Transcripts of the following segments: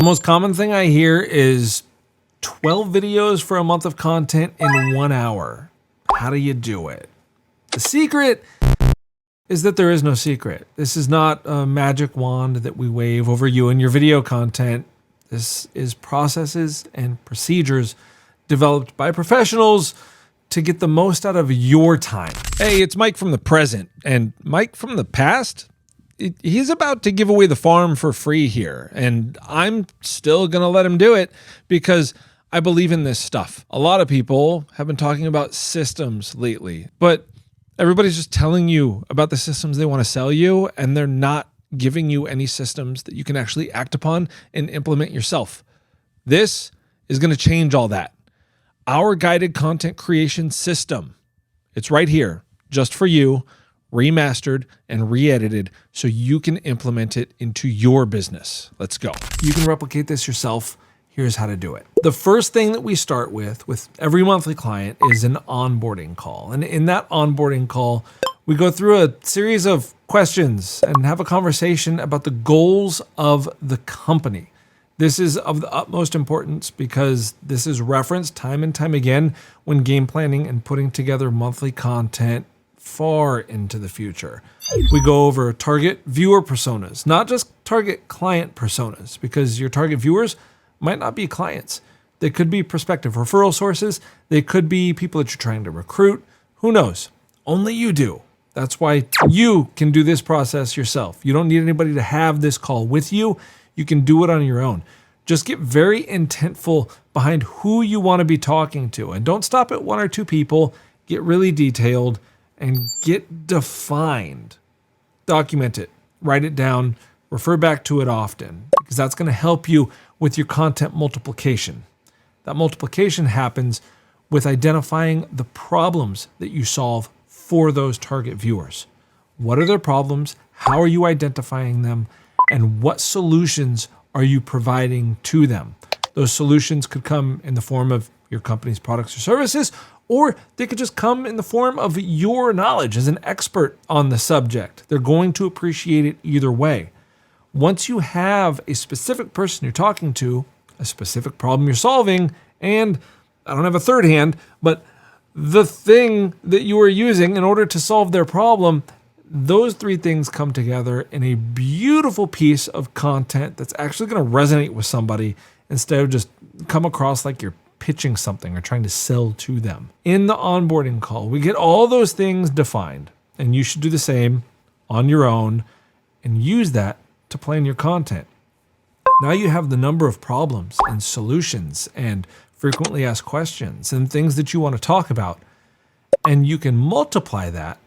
most common thing I hear is 12 videos for a month of content in 1 hour. How do you do it? The secret is that there is no secret. This is not a magic wand that we wave over you and your video content. This is processes and procedures developed by professionals to get the most out of your time. Hey, it's Mike from the present, and Mike from the past, he's about to give away the farm for free here, and I'm still gonna let him do it because I believe in this stuff. A lot of people have been talking about systems lately, but everybody's just telling you about the systems they want to sell you, and they're not giving you any systems that you can actually act upon and implement yourself. This is going to change all that. Our guided content creation system. It's right here, just for you, remastered and re-edited so you can implement it into your business. Let's go. You can replicate this yourself. Here's how to do it. The first thing that we start with every monthly client is an onboarding call. And in that onboarding call, we go through a series of questions and have a conversation about the goals of the company. This is of the utmost importance because this is referenced time and time again when game planning and putting together monthly content far into the future. We go over target viewer personas, not just target client personas, because your target viewers might not be clients. They could be prospective referral sources. They could be people that you're trying to recruit. Who knows? Only you do. That's why you can do this process yourself. You don't need anybody to have this call with you. You can do it on your own. Just get very intentful behind who you want to be talking to. And don't stop at one or two people. Get really detailed and get defined. Document it. Write it down. Refer back to it often because that's going to help you with your content multiplication. That multiplication happens with identifying the problems that you solve for those target viewers. What are their problems? How are you identifying them? And what solutions are you providing to them? Those solutions could come in the form of your company's products or services, or they could just come in the form of your knowledge as an expert on the subject. They're going to appreciate it either way. Once you have a specific person you're talking to, a specific problem you're solving, and I don't have a third hand, but the thing that you are using in order to solve their problem, those three things come together in a beautiful piece of content that's actually going to resonate with somebody instead of just come across like you're pitching something or trying to sell to them. In the onboarding call, we get all those things defined, and you should do the same on your own and use that to plan your content. Now you have the number of problems and solutions and frequently asked questions and things that you want to talk about. And you can multiply that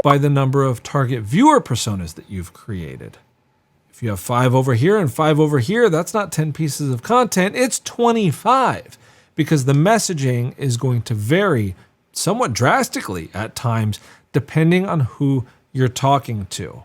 by the number of target viewer personas that you've created. If you have 5 over here and 5 over here, that's not 10 pieces of content, it's 25, because the messaging is going to vary somewhat drastically at times depending on who you're talking to.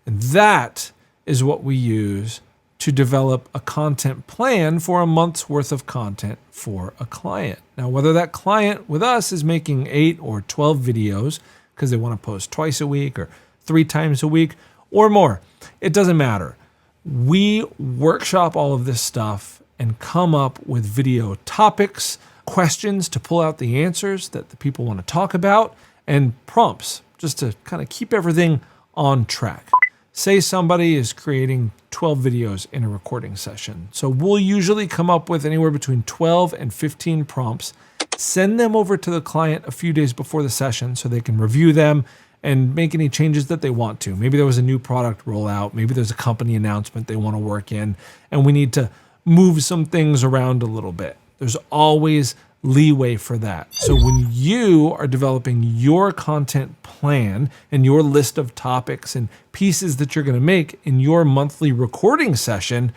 And that is what we use to develop a content plan for a month's worth of content for a client. Now, whether that client with us is making 8 or 12 videos because they want to post twice a week or 3 times a week or more, it doesn't matter. We workshop all of this stuff and come up with video topics, questions to pull out the answers that the people want to talk about, and prompts just to kind of keep everything on track. Say somebody is creating 12 videos in a recording session. So we'll usually come up with anywhere between 12 and 15 prompts, send them over to the client a few days before the session so they can review them and make any changes that they want to. Maybe there was a new product rollout. Maybe there's a company announcement they want to work in, and we need to move some things around a little bit. There's always leeway for that. So when you are developing your content plan and your list of topics and pieces that you're going to make in your monthly recording session,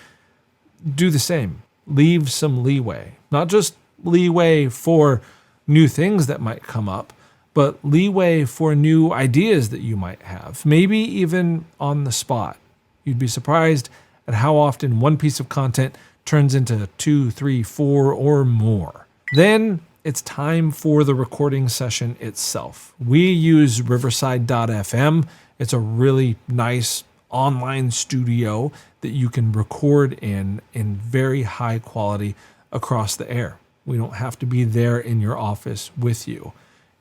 do the same. Leave some leeway. Not just leeway for new things that might come up, but leeway for new ideas that you might have, maybe even on the spot. You'd be surprised at how often one piece of content turns into 2, 3, 4, or more. Then it's time for the recording session itself. We use Riverside.fm. It's a really nice online studio that you can record in very high quality across the air. We don't have to be there in your office with you.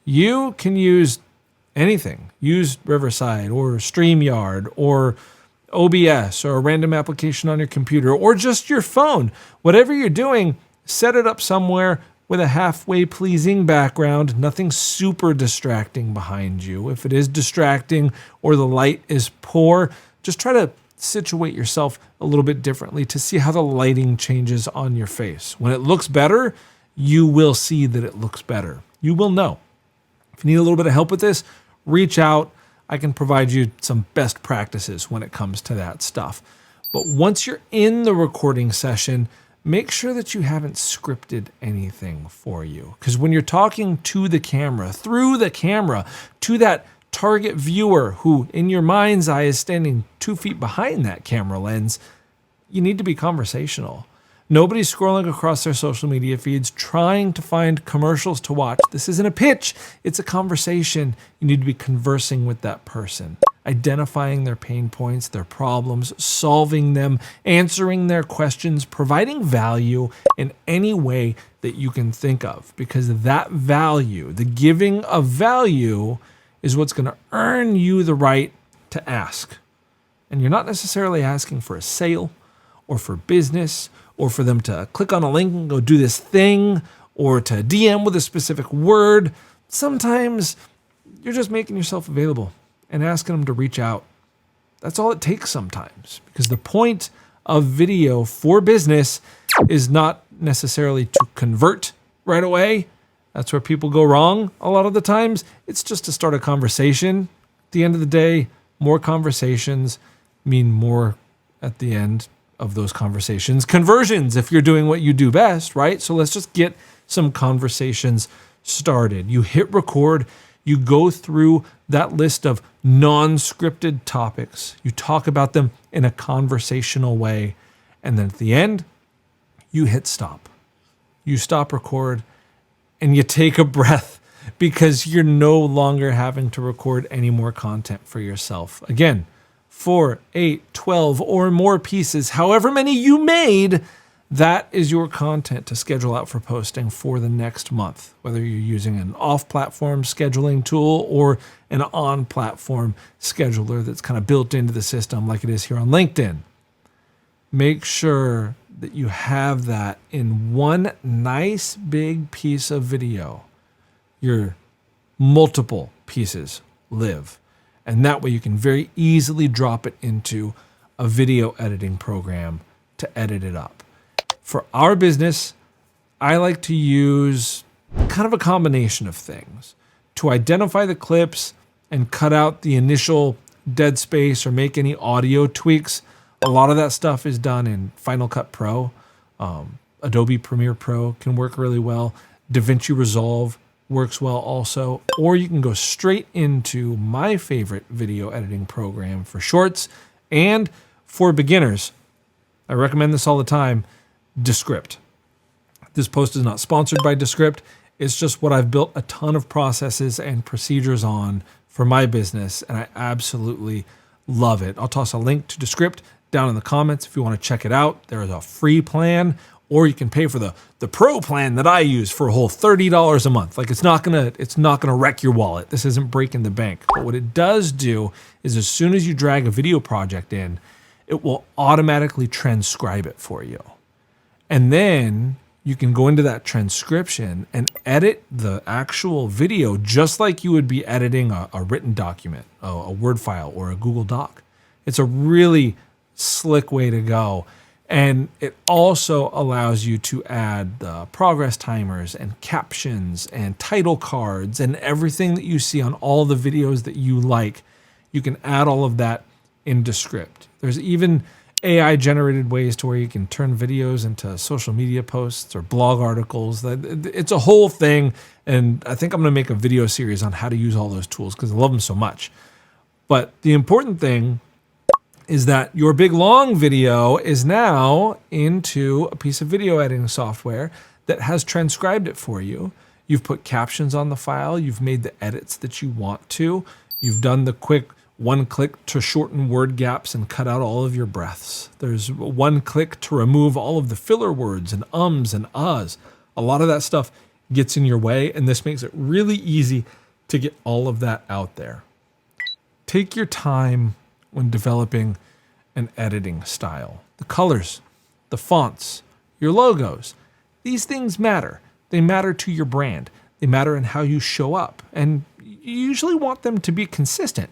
You can use anything. Use Riverside or StreamYard or OBS or a random application on your computer or just your phone. Whatever you're doing, set it up somewhere with a halfway pleasing background, nothing super distracting behind you. If it is distracting or the light is poor, just try to situate yourself a little bit differently to see how the lighting changes on your face. When it looks better, you will see that it looks better. You will know. If you need a little bit of help with this, reach out. I can provide you some best practices when it comes to that stuff. But once you're in the recording session, make sure that you haven't scripted anything for you. Because when you're talking to the camera, through the camera, to that target viewer who in your mind's eye is standing 2 feet behind that camera lens, you need to be conversational. Nobody's scrolling across their social media feeds trying to find commercials to watch. This isn't a pitch, it's a conversation. You need to be conversing with that person, identifying their pain points, their problems, solving them, answering their questions, providing value in any way that you can think of. Because that value, the giving of value, is what's going to earn you the right to ask. And you're not necessarily asking for a sale or for business or for them to click on a link and go do this thing or to DM with a specific word. Sometimes you're just making yourself available and asking them to reach out. That's all it takes sometimes, because the point of video for business is not necessarily to convert right away. That's where people go wrong a lot of the times. It's just to start a conversation. At the end of the day, more conversations mean more at the end of those conversations. Conversions, if you're doing what you do best, right? So let's just get some conversations started. You hit record, you go through that list of non-scripted topics. You talk about them in a conversational way. And then at the end, you hit stop. You stop record and you take a breath because you're no longer having to record any more content for yourself. Again, 4, 8, 12 or more pieces, however many you made, that is your content to schedule out for posting for the next month, whether you're using an off-platform scheduling tool or an on-platform scheduler that's kind of built into the system like it is here on LinkedIn. Make sure that you have that in one nice big piece of video. Your multiple pieces live. And that way you can very easily drop it into a video editing program to edit it up. For our business, I like to use kind of a combination of things to identify the clips and cut out the initial dead space or make any audio tweaks. A lot of that stuff is done in Final Cut Pro. Adobe Premiere Pro can work really well. DaVinci Resolve works well also. Or you can go straight into my favorite video editing program for shorts and for beginners. I recommend this all the time, Descript. This post is not sponsored by Descript. It's just what I've built a ton of processes and procedures on for my business, and I absolutely love it. I'll toss a link to Descript down in the comments if you want to check it out. There is a free plan, or you can pay for the pro plan that I use for a whole $30 a month. Like it's not gonna wreck your wallet. This isn't breaking the bank. But what it does do is as soon as you drag a video project in, it will automatically transcribe it for you. And then you can go into that transcription and edit the actual video just like you would be editing a written document, a Word file, or a Google Doc. It's a really slick way to go. And it also allows you to add progress timers and captions and title cards and everything that you see on all the videos that you like. You can add all of that in Descript. There's even AI generated ways to where you can turn videos into social media posts or blog articles. It's a whole thing. And I think I'm going to make a video series on how to use all those tools because I love them so much. But the important thing is that your big long video is now into a piece of video editing software that has transcribed it for you. You've put captions on the file. You've made the edits that you want to. You've done the quick one click to shorten word gaps and cut out all of your breaths. There's one click to remove all of the filler words and ums and ahs. A lot of that stuff gets in your way, and this makes it really easy to get all of that out there. Take your time when developing an editing style. The colors, the fonts, your logos, these things matter. They matter to your brand. They matter in how you show up, and you usually want them to be consistent.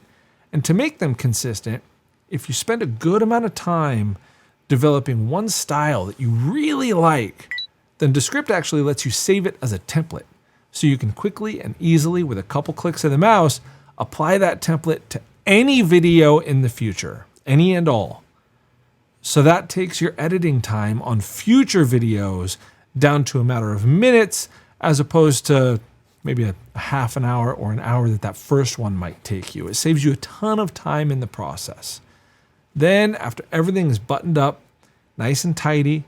And to make them consistent, if you spend a good amount of time developing one style that you really like, then Descript actually lets you save it as a template. So you can quickly and easily, with a couple clicks of the mouse, apply that template to any video in the future, any and all. So that takes your editing time on future videos down to a matter of minutes, as opposed to maybe a half an hour or an hour that first one might take you. It saves you a ton of time in the process. Then, after everything is buttoned up, nice and tidy,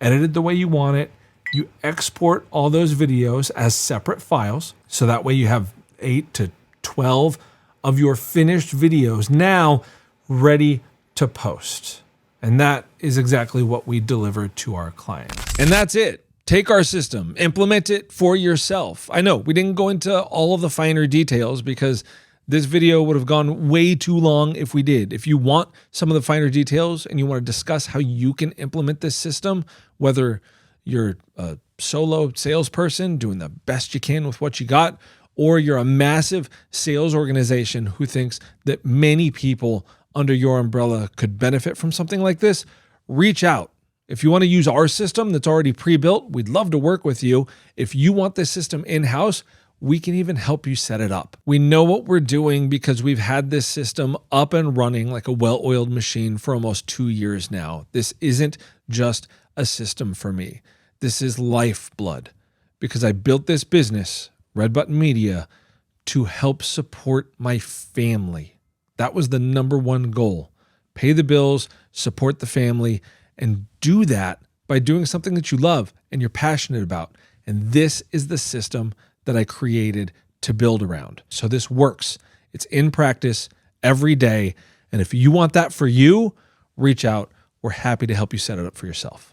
edited the way you want it, you export all those videos as separate files. So that way you have 8 to 12 of your finished videos now ready to post. And that is exactly what we deliver to our clients. And that's it. Take our system, implement it for yourself. I know we didn't go into all of the finer details because this video would have gone way too long if we did. If you want some of the finer details and you want to discuss how you can implement this system, whether you're a solo salesperson doing the best you can with what you got, or you're a massive sales organization who thinks that many people under your umbrella could benefit from something like this, reach out. If you want to use our system that's already pre-built, we'd love to work with you. If you want this system in-house, we can even help you set it up. We know what we're doing because we've had this system up and running like a well-oiled machine for almost 2 years now. This isn't just a system for me. This is lifeblood because I built this business, Red Button Media, to help support my family. That was the number one goal. Pay the bills, support the family, and do that by doing something that you love and you're passionate about. And this is the system that I created to build around. So this works. It's in practice every day. And if you want that for you, reach out. We're happy to help you set it up for yourself.